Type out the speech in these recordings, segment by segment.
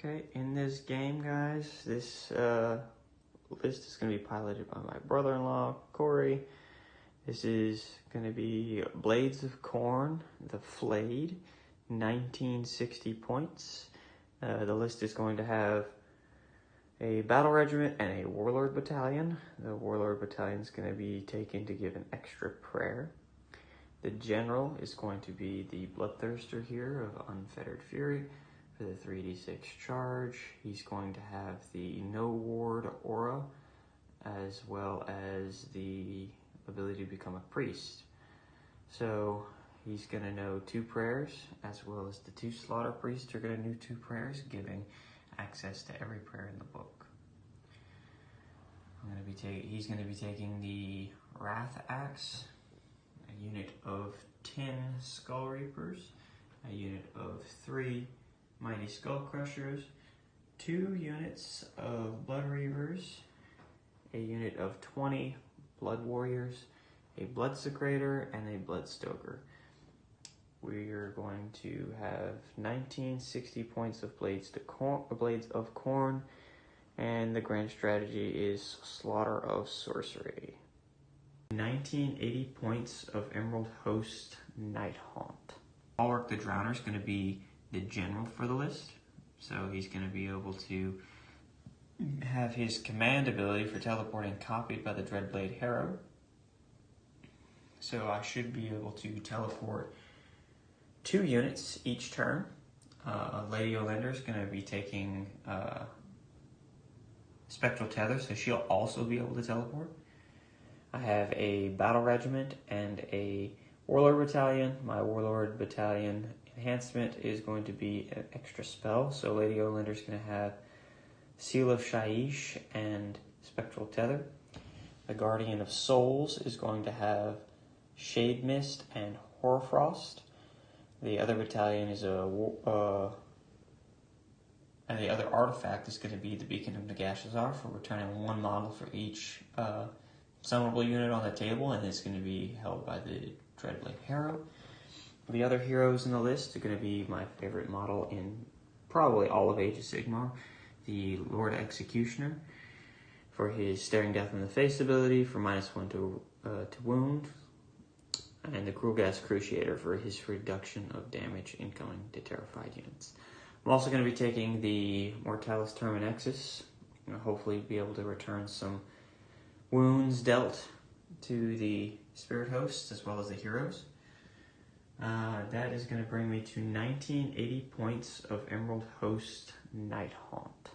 Okay, in this game, guys, this list is going to be piloted by my brother-in-law, Corey. This is going to be Blades of Khorne, the Flayed, 1960 points. The list is going to have a battle regiment and a warlord battalion. The warlord battalion is going to be taken to give an extra prayer. The general is going to be the Bloodthirster here of Unfettered Fury for the 3d6 charge. He's going to have the no ward aura as well as the ability to become a priest. So he's going to know 2 prayers, as well as the 2 Slaughterpriests are going to know 2 prayers, giving access to every prayer in the book. He's going to be taking the Wrath Axe, a unit of 10 Skull Reapers, a unit of 3 Mighty Skull Crushers, 2 units of Bloodreavers, a unit of 20 Blood Warriors, a Bloodsecrator, and a Bloodstoker. We are going to have 1960 points of Blades of Khorne, and the grand strategy is Slaughter of Sorcery. 1980 points of Emerald Host Nighthaunt. Ulrich the Drowner is going to be the general for the list, so he's going to be able to have his command ability for teleporting copied by the Dreadblade Harrow. So I should be able to teleport 2 units each turn. Lady Olender is going to be taking Spectral Tether, so she'll also be able to teleport. I have a battle regiment and a warlord battalion. My warlord battalion enhancement is going to be an extra spell, so Lady Olender is going to have Seal of Shaiish and Spectral Tether. The Guardian of Souls is going to have Shade Mist and Hoarfrost. The other battalion is and the other artifact is going to be the Beacon of Nagashazar for returning 1 model for each summonable unit on the table, and it's going to be held by the Dreadblade Harrow. The other heroes in the list are going to be my favorite model in probably all of Age of Sigmar, the Lord Executioner, for his Staring Death in the Face ability for -1 to wound, and the Cruel Gas Cruciator for his reduction of damage incoming to terrified units. I'm also going to be taking the Mortalis Terminexus, and hopefully be able to return some wounds dealt to the Spirit Hosts as well as the heroes. That is going to bring me to 1980 points of Emerald Host Nighthaunt.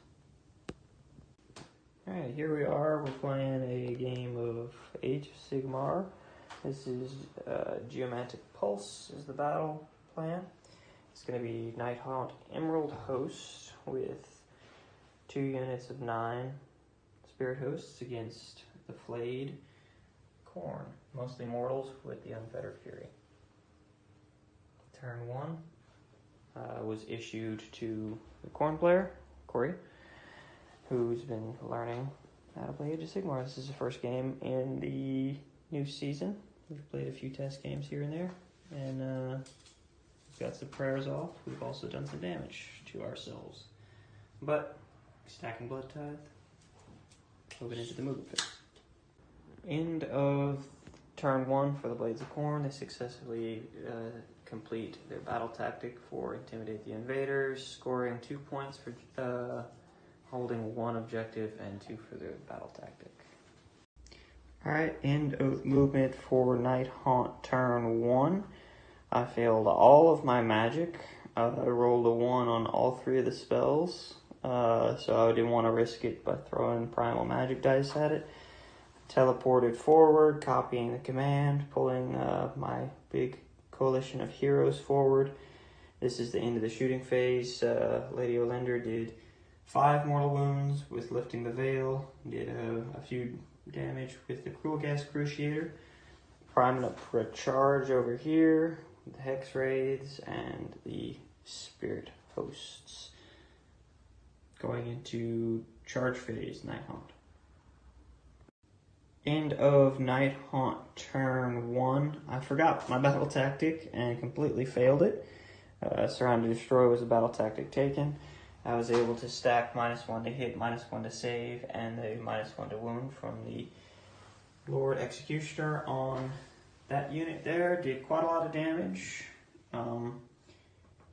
Alright, here we are. We're playing a game of Age of Sigmar. This is Geomantic Pulse is the battle plan. It's going to be Nighthaunt Emerald Host with 2 units of 9 Spirit Hosts against the Flayed Khorne, mostly mortals with the Unfettered Fury. Turn 1 was issued to the Khorne player, Corey, who's been learning how to play Age of Sigmar. This is the first game in the new season. We've played a few test games here and there, and we've got some prayers off. We've also done some damage to ourselves. But, stacking Blood Tithe, moving into the movement phase. End of turn 1 for the Blades of Khorne. They successfully complete their battle tactic for Intimidate the Invaders, scoring 2 points for holding 1 objective and 2 for their battle tactic. Alright, end of movement for Nighthaunt turn 1. I failed all of my magic. I rolled a 1 on all 3 of the spells, so I didn't want to risk it by throwing primal magic dice at it. Teleported forward, copying the command, pulling my big coalition of heroes forward. This is the end of the shooting phase. Lady Olender did 5 mortal wounds with lifting the veil, did a few damage with the Cruel Gas Cruciator, priming up for a charge over here, the Hex Wraiths and the Spirit Hosts. Going into charge phase, Nighthaunt. End of Nighthaunt turn 1. I forgot my battle tactic and completely failed it. Surround to Destroy was a battle tactic taken. I was able to stack -1 to hit, -1 to save, and the -1 to wound from the Lord Executioner on that unit there. Did quite a lot of damage.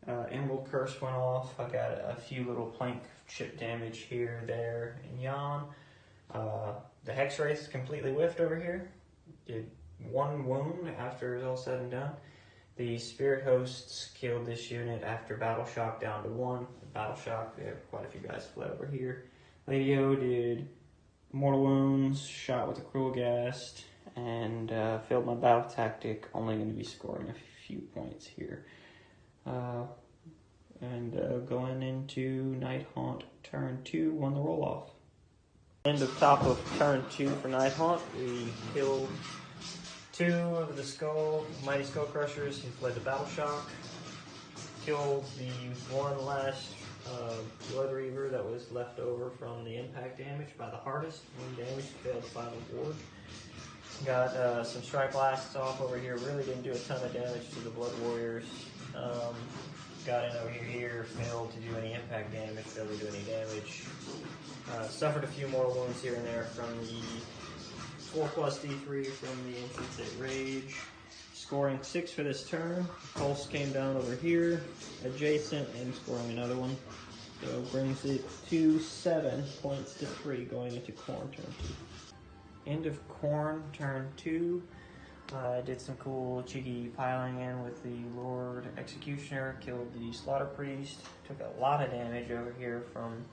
Emerald Curse went off. I got a few little plank chip damage here, there, and yon. The Hex Wraith completely whiffed over here. Did 1 wound after it was all said and done. The Spirit Hosts killed this unit after Battle Shock down to 1. Battle Shock, quite a few guys fled over here. Lady O did mortal wounds, shot with a Cruel Ghast, and failed my battle tactic, only going to be scoring a few points here. Going into Nighthaunt turn 2, won the roll-off. End of top of turn 2 for Nighthaunt. We killed 2 of the Mighty Skull Crushers who fled to Battle Shock. Killed the one last Bloodreaver that was left over from the impact damage by the hardest. 1 damage, failed the final ward. Got some Strike Blasts off over here. Really didn't do a ton of damage to the Blood Warriors. Got in over here, failed to do any impact damage, failed to do any damage. Suffered a few more wounds here and there from the 4+ D3 from the entrance at Rage. Scoring 6 for this turn. Pulse came down over here, adjacent, and scoring another one. So brings it to 7 points to 3 going into Khorne turn 2. End of Khorne turn 2. Did some cool cheeky piling in with the Lord Executioner, killed the Slaughterpriest, took a lot of damage over here from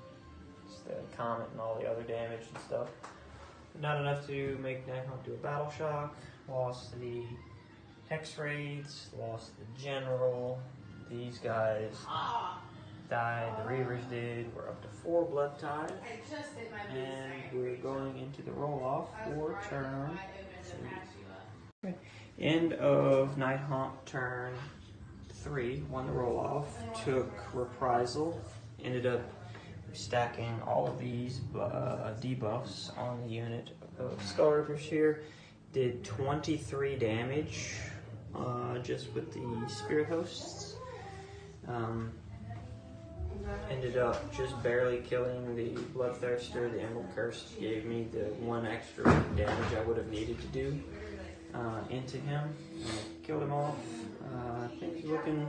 the Comet and all the other damage and stuff. Not enough to make Nighthaunt do a Battle Shock. Lost the Hex Raids, lost the General. These guys died, the Reavers did. We're up to 4 blood ties. And we're going into the roll-off for turn 2. Okay. End of Nighthaunt turn 3, won the roll-off, took Reprisal, ended up stacking all of these debuffs on the unit of Skull Rippers here. Did 23 damage just with the Spirit Hosts. Ended up just barely killing the Bloodthirster. The Emerald Curse gave me the 1 extra damage I would have needed to do into him. Killed him off. Things looking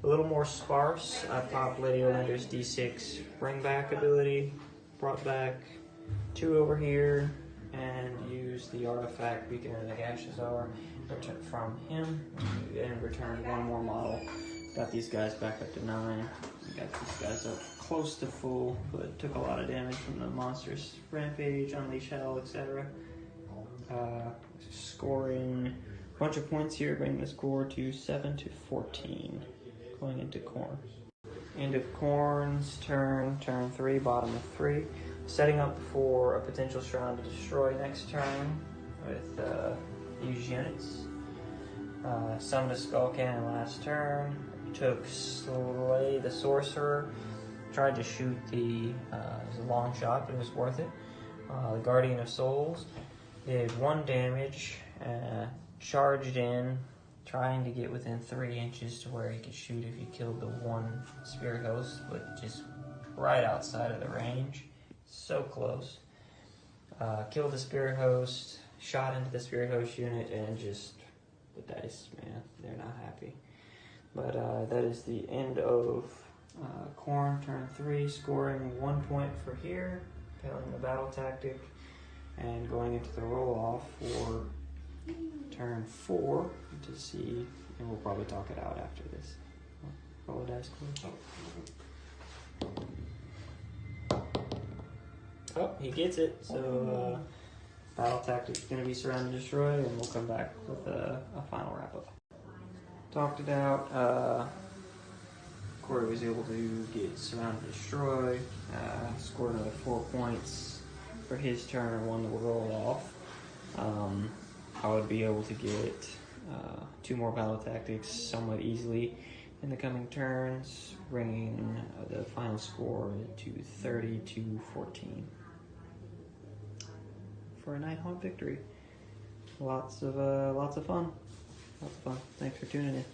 a little more sparse. I popped Lady Olander's D6 bring back ability, brought back 2 over here, and used the artifact Beacon of the Gashazar from him, and returned 1 more model. Got these guys back up to 9. Got these guys up close to full, but took a lot of damage from the monstrous Rampage, Unleash Hell, etc. Scoring a bunch of points here, bringing the score to 7 to 14. Going into Khorne. End of Khorne's turn 3, bottom of 3. Setting up for a potential Shrine to Destroy next turn with these units. Summoned a Skull Cannon last turn. Took Slay the Sorcerer. Tried to shoot it was a long shot, but it was worth it. The Guardian of Souls. Did 1 damage. Charged in, trying to get within 3 inches to where he could shoot if he killed the 1 Spirit Host, but just right outside of the range. So close. Killed the Spirit Host, shot into the Spirit Host unit, and just the dice, man, they're not happy. But that is the end of Khorne turn 3, scoring 1 point for here, failing the battle tactic, and going into the roll-off for turn 4 to see, and we'll probably talk it out after this. Roll a dice, Oh, he gets it. So battle tactic is going to be Surround and Destroy, and we'll come back with a final wrap-up. Talked it out. Corey was able to get Surround and Destroy, scored another 4 points for his turn and won the roll-off. I would be able to get 2 more battle tactics somewhat easily in the coming turns, bringing the final score to 30 to 14 for a Nighthaunt victory. Lots of fun. Thanks for tuning in.